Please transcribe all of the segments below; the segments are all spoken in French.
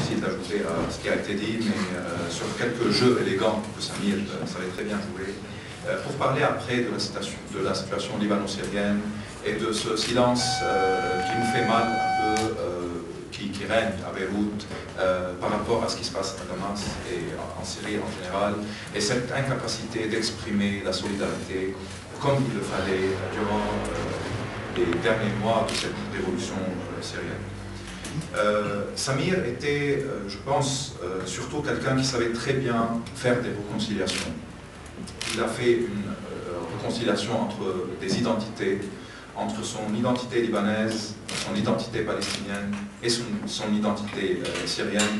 difficile d'ajouter à ce qui a été dit, mais sur quelques jeux élégants que Samir savait très bien jouer, pour parler après de la situation libano-syrienne et de ce silence qui nous fait mal un peu, qui règne à Beyrouth par rapport à ce qui se passe à Damas et en Syrie en général, et cette incapacité d'exprimer la solidarité comme il le fallait durant les derniers mois de cette révolution syrienne. Samir était, je pense, surtout quelqu'un qui savait très bien faire des réconciliations. Il a fait une réconciliation entre des identités, entre son identité libanaise, son identité palestinienne et son identité syrienne.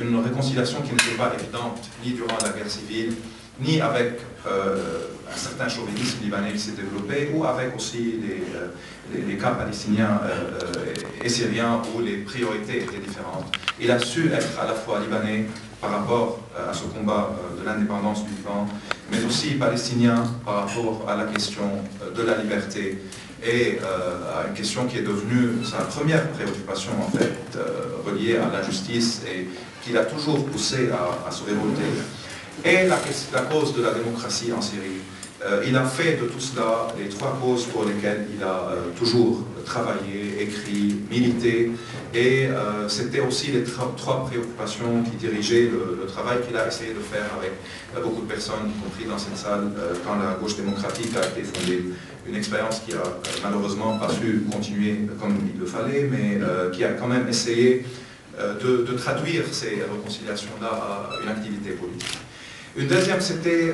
Une réconciliation qui n'était pas évidente ni durant la guerre civile, ni avec un certain chauvinisme libanais qui s'est développé, ou avec aussi les cas palestiniens et syriens où les priorités étaient différentes. Il a su être à la fois libanais par rapport à ce combat de l'indépendance du Liban, mais aussi palestinien par rapport à la question de la liberté et à une question qui est devenue sa première préoccupation en fait, reliée à la justice et qui l'a toujours poussé à se révolter. Et la cause de la démocratie en Syrie. Il a fait de tout cela les trois causes pour lesquelles il a toujours travaillé, écrit, milité, et c'était aussi les trois préoccupations qui dirigeaient le travail qu'il a essayé de faire avec beaucoup de personnes, y compris dans cette salle, quand la gauche démocratique a été fondée. Une expérience qui a malheureusement pas su continuer comme il le fallait, mais qui a quand même essayé de traduire ces réconciliations-là à une activité politique. Une deuxième, c'était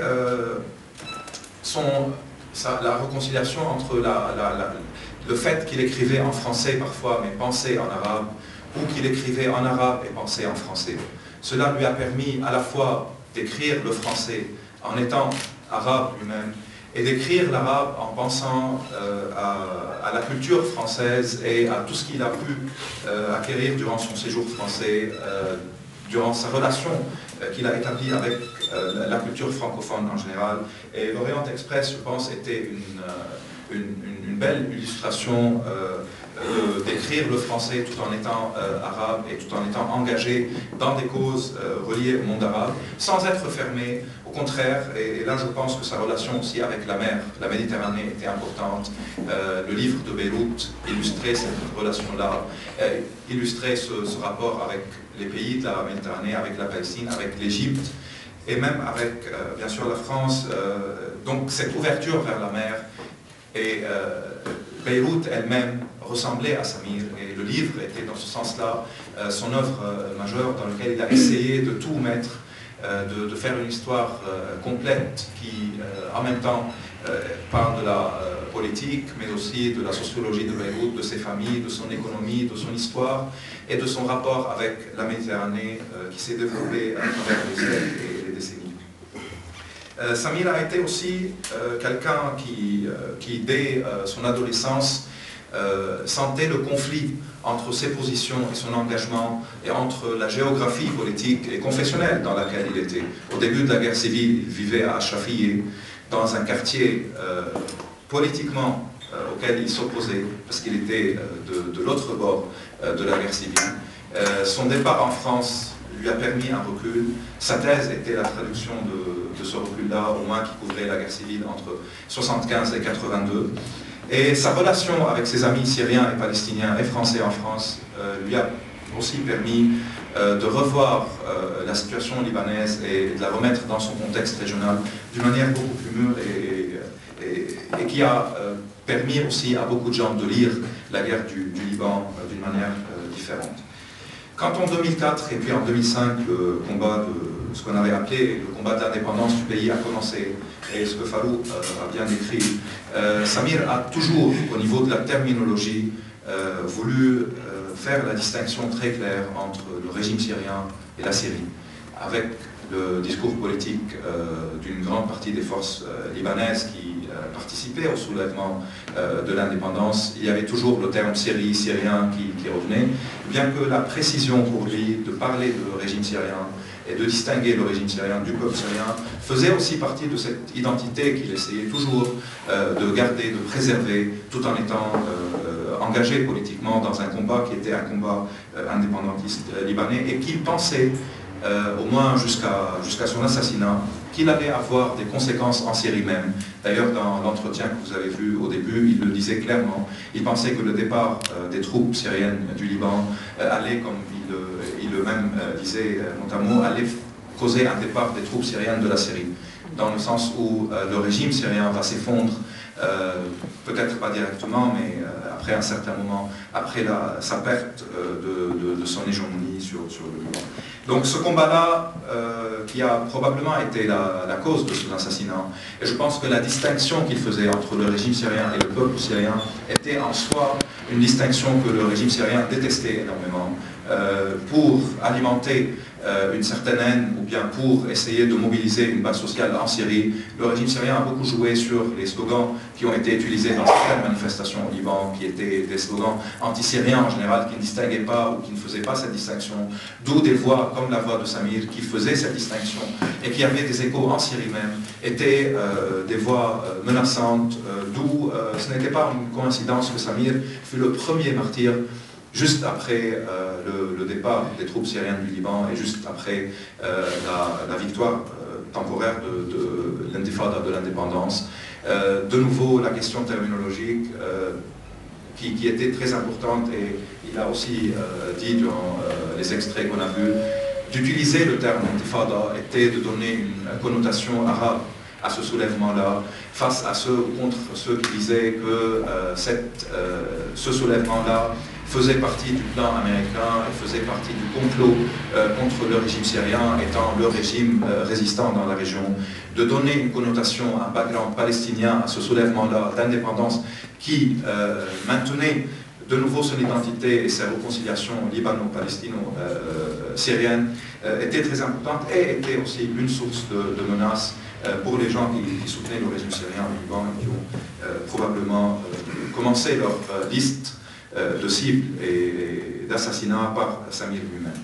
la réconciliation entre le fait qu'il écrivait en français parfois, mais pensait en arabe, ou qu'il écrivait en arabe et pensait en français. Cela lui a permis à la fois d'écrire le français en étant arabe lui-même, et d'écrire l'arabe en pensant à la culture française et à tout ce qu'il a pu acquérir durant son séjour français, durant sa relation qu'il a établie avec la culture francophone en général. Et l'Orient Express, je pense, était une belle illustration d'écrire le français tout en étant arabe et tout en étant engagé dans des causes reliées au monde arabe, sans être fermé. Au contraire, et là je pense que sa relation aussi avec la mer, la Méditerranée, était importante. Le livre de Beyrouth illustrait cette relation-là, illustrait ce rapport avec les pays de la Méditerranée, avec la Palestine, avec l'Égypte, et même avec, bien sûr, la France. Donc cette ouverture vers la mer, et Beyrouth elle-même ressemblait à Samir, et le livre était dans ce sens-là son œuvre majeure dans laquelle il a essayé de tout mettre, de faire une histoire complète qui, en même temps, parle de la politique, mais aussi de la sociologie de Beyrouth, de ses familles, de son économie, de son histoire, et de son rapport avec la Méditerranée qui s'est développé à travers les siècles et les décennies. Samir a été aussi quelqu'un qui dès son adolescence, sentait le conflit entre ses positions et son engagement, et entre la géographie politique et confessionnelle dans laquelle il était. Au début de la guerre civile, il vivait à Chafié, dans un quartier politiquement auquel il s'opposait, parce qu'il était de l'autre bord de la guerre civile. Son départ en France lui a permis un recul. Sa thèse était la traduction de ce recul-là, au moins qui couvrait la guerre civile entre 1975 et 1982. Et sa relation avec ses amis syriens et palestiniens et français en France lui a aussi permis de revoir la situation libanaise et de la remettre dans son contexte régional d'une manière beaucoup plus mûre et qui a permis aussi à beaucoup de gens de lire la guerre du Liban d'une manière différente. Quand en 2004 et puis en 2005, le combat de ce qu'on avait appelé le combat de l'indépendance du pays a commencé, et ce que Farouk a bien décrit, Samir a toujours, au niveau de la terminologie, voulu faire la distinction très claire entre le régime syrien et la Syrie, avec le discours politique d'une grande partie des forces libanaises qui participaient au soulèvement de l'indépendance. Il y avait toujours le terme Syrie, syrien qui revenait, bien que la précision pour lui de parler de régime syrien et de distinguer le régime syrien du peuple syrien faisait aussi partie de cette identité qu'il essayait toujours de garder, de préserver, tout en étant engagé politiquement dans un combat qui était un combat indépendantiste libanais et qu'il pensait, au moins jusqu'à son assassinat, qu'il allait avoir des conséquences en Syrie même. D'ailleurs, dans l'entretien que vous avez vu au début, il le disait clairement, il pensait que le départ des troupes syriennes du Liban allait, comme il le même disait notamment, allait causer un départ des troupes syriennes de la Syrie, dans le sens où le régime syrien va s'effondre, peut-être pas directement, mais après un certain moment, après sa perte de son hégémonie sur le Liban. Donc ce combat-là, qui a probablement été la cause de son assassinat, et je pense que la distinction qu'il faisait entre le régime syrien et le peuple syrien était en soi une distinction que le régime syrien détestait énormément, pour alimenter une certaine haine ou bien pour essayer de mobiliser une base sociale en Syrie. Le régime syrien a beaucoup joué sur les slogans qui ont été utilisés dans certaines manifestations au Liban, qui étaient des slogans anti-syriens en général, qui ne distinguaient pas ou qui ne faisaient pas cette distinction, d'où des voix comme la voix de Samir qui faisaient cette distinction et qui avaient des échos en Syrie même, étaient des voix menaçantes, d'où ce n'était pas une coïncidence que Samir fut le premier martyr juste après le départ des troupes syriennes du Liban et juste après la victoire temporaire de l'intifada de l'indépendance. De nouveau, la question terminologique qui était très importante, et il a aussi dit durant les extraits qu'on a vus, d'utiliser le terme intifada était de donner une connotation arabe à ce soulèvement-là, face à contre ceux qui disaient que ce soulèvement-là faisait partie du plan américain et faisait partie du complot contre le régime syrien, étant le régime résistant dans la région, de donner une connotation, un background palestinien à ce soulèvement-là d'indépendance qui maintenait de nouveau son identité et sa réconciliation libano-palestino-syrienne était très importante et était aussi une source de menace pour les gens qui soutenaient le régime syrien au Liban et qui ont probablement commencé leur liste de cibles et d'assassinats par Samir lui-même.